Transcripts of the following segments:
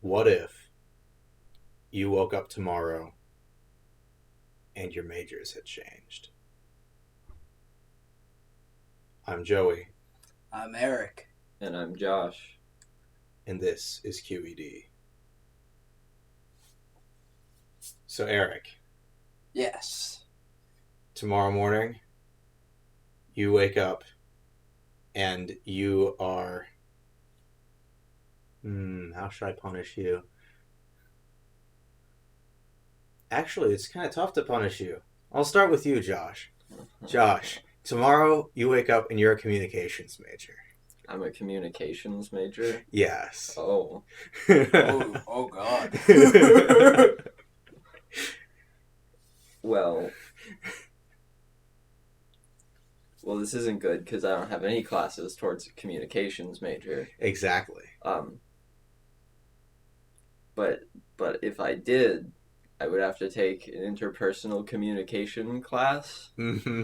What if you woke up tomorrow and your majors had changed? I'm Joey, I'm Eric. And I'm Josh. and this is QED. So, Eric, Yes. tomorrow morning, you wake up and you are. How should I punish you? Actually, it's kind of tough to punish you. I'll start with you, Josh. Josh, tomorrow you wake up and you're a communications major. I'm a communications major. Yes. Oh. Oh God. Well, this isn't good because I don't have any classes towards a communications major. Exactly. But if I did, I would have to take an interpersonal communication class. Mm-hmm.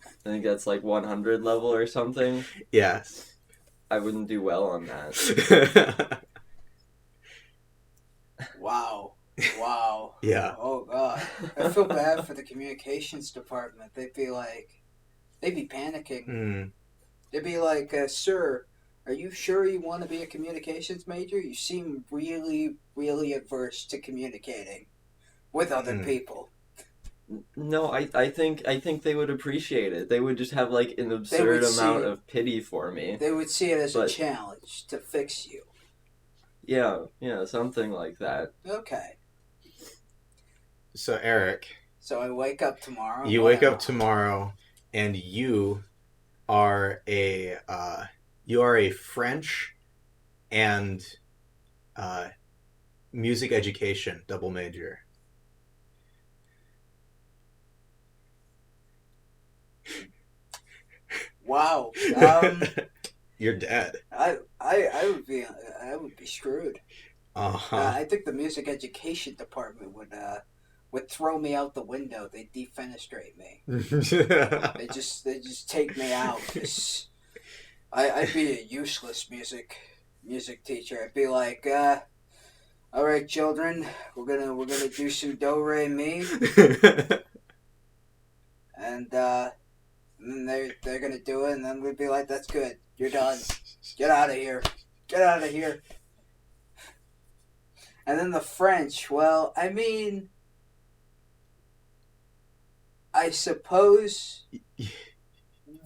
I think that's like 100 level or something. Yes. I wouldn't do well on that. Wow. Yeah. Oh God. I feel bad for the communications department. They'd be panicking. Mm. They'd be like, "Sir, are you sure you want to be a communications major? You seem really, really adverse to communicating with other people." No, I think they would appreciate it. They would just have like an absurd amount of pity for me. They would see it as a challenge to fix you. Yeah, something like that. Okay. So, Eric. So I wake up tomorrow. You wake up tomorrow, and you are a French and music education double major. Wow. You're dead. I would be screwed. I think the music education department would throw me out the window. They'd defenestrate me. They just take me out. I'd be a useless music teacher. I'd be like, all right, children, we're gonna do some do re mi, and then they're gonna do it, and then we'd be like, that's good, you're done, get out of here. And then the French, well, I mean, I suppose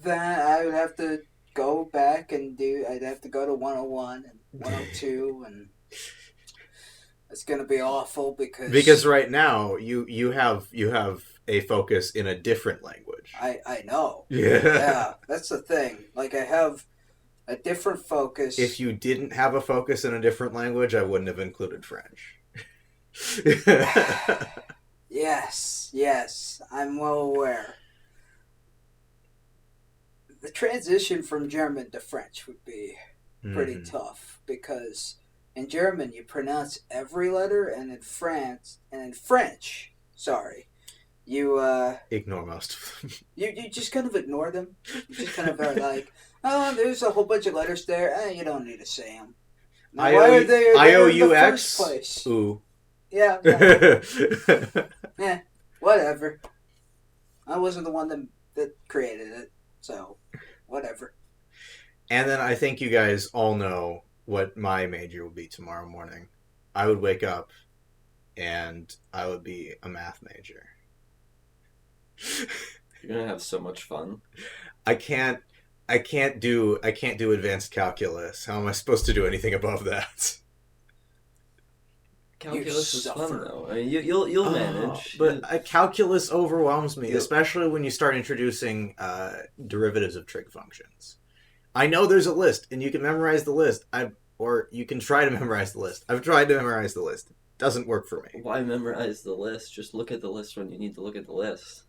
that I would have to go back and I'd have to go to 101 and 102, and it's going to be awful because right now you have a focus in a different language. I know. Yeah, that's the thing. Like, I have a different focus. If you didn't have a focus in a different language, I wouldn't have included French. Yes, I'm well aware. The transition from German to French would be pretty tough, because in German you pronounce every letter, and in French, you ignore most of them. You just kind of ignore them. You just kind of are like, oh, there's a whole bunch of letters there. You don't need to say them. Now, why are they there in the first place? Ooh. Yeah. Whatever. I wasn't the one that created it, so whatever. And then I think you guys all know what my major would be tomorrow morning. I would wake up and I would be a math major. You're gonna have so much fun. I can't do advanced calculus. How am I supposed to do anything above that? Calculus is fun though. I mean, you'll manage. But calculus overwhelms me, especially when you start introducing derivatives of trig functions. I know there's a list, and you can memorize the list. Or you can try to memorize the list. I've tried to memorize the list. It doesn't work for me. Why memorize the list? Just look at the list when you need to look at the list.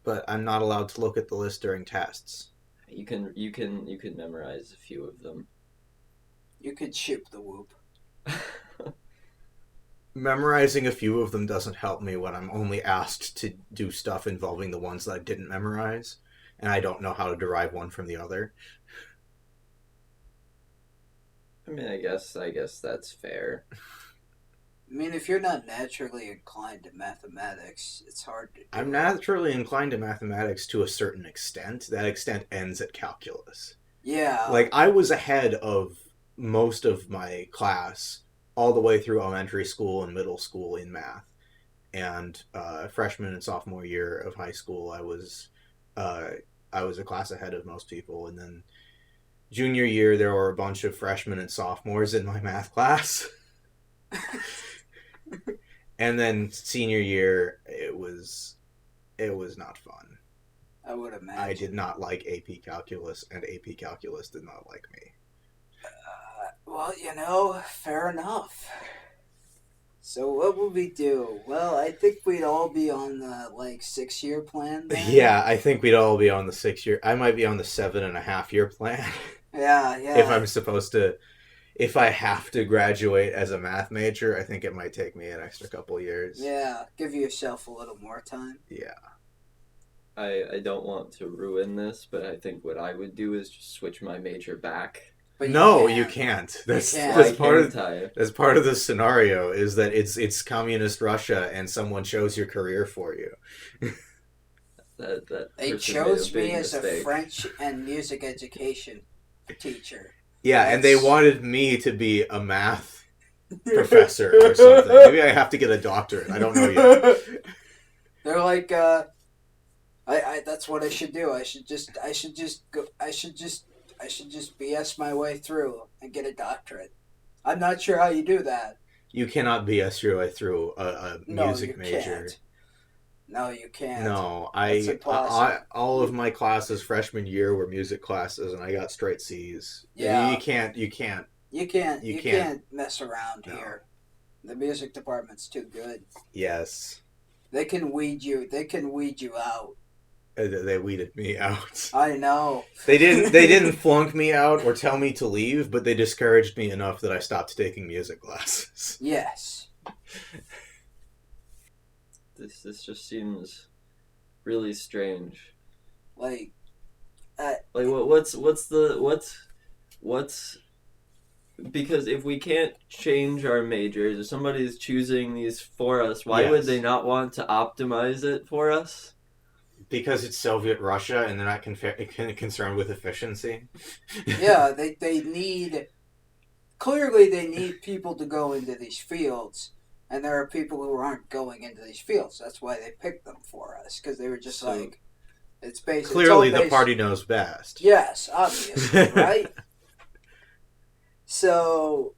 But I'm not allowed to look at the list during tests. You can memorize a few of them. You could ship the whoop. Memorizing a few of them doesn't help me when I'm only asked to do stuff involving the ones that I didn't memorize, and I don't know how to derive one from the other. I mean, I guess that's fair. I mean, if you're not naturally inclined to mathematics, it's hard to do. I'm naturally inclined to mathematics to a certain extent. That extent ends at calculus. Yeah. Like, I was ahead of most of my class all the way through elementary school and middle school in math. And freshman and sophomore year of high school, I was a class ahead of most people. And then junior year, there were a bunch of freshmen and sophomores in my math class. And then senior year, it was not fun. I would imagine. I did not like AP Calculus, and AP Calculus did not like me. Well, fair enough. So what would we do? Well, I think we'd all be on the 6-year plan then. Yeah, I think we'd all be on the 6-year. I might be on the 7.5-year plan. Yeah. If I'm supposed to, if I have to graduate as a math major, I think it might take me an extra couple years. Yeah, give yourself a little more time. Yeah. I don't want to ruin this, but I think what I would do is just switch my major back. But you can't. That's part of the scenario is that it's communist Russia and someone chose your career for you. They chose me as a French and music education teacher. Yeah, and they wanted me to be a math professor or something. Maybe I have to get a doctorate. I don't know yet. They're like, that's what I should do. I should just BS my way through and get a doctorate. I'm not sure how you do that. You cannot BS your way through a music major. Can't. No, you can't. No, all of my classes freshman year were music classes, and I got straight C's. Yeah, you can't mess around here. The music department's too good. Yes. They can weed you out. They weeded me out. I know. They didn't flunk me out or tell me to leave, but they discouraged me enough that I stopped taking music classes. Yes. This just seems really strange. What's because if we can't change our majors, if somebody's choosing these for us, why would they not want to optimize it for us? Because it's Soviet Russia and they're not concerned with efficiency. Yeah, they need people to go into these fields, and there are people who aren't going into these fields. That's why they picked them for us, because they were just it's basically clearly the party knows best. Yes, obviously, right? So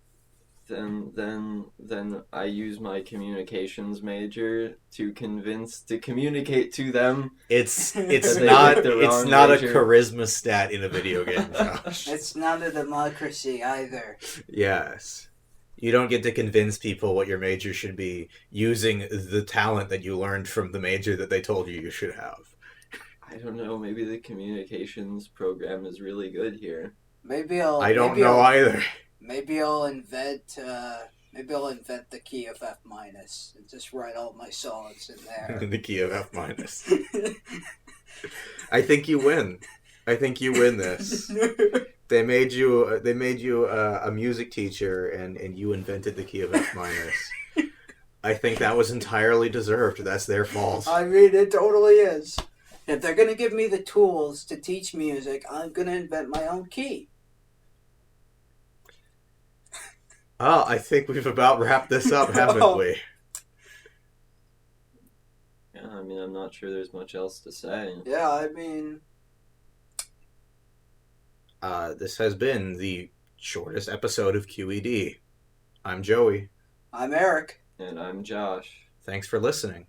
then I use my communications major to communicate to them. It's not a charisma stat in a video game, Josh. It's not a democracy either. Yes. You don't get to convince people what your major should be using the talent that you learned from the major that they told you should have. I don't know, maybe the communications program is really good here. I don't know either. Maybe I'll invent the key of F minus and just write all my songs in there. The key of F minus. I think you win. This. They made you a music teacher, and you invented the key of F minus. I think that was entirely deserved. That's their fault. I mean, it totally is. If they're gonna give me the tools to teach music, I'm gonna invent my own key. Oh, I think we've about wrapped this up, haven't we? Yeah, I mean, I'm not sure there's much else to say. Yeah, I mean... this has been the shortest episode of QED. I'm Joey. I'm Eric. And I'm Josh. Thanks for listening.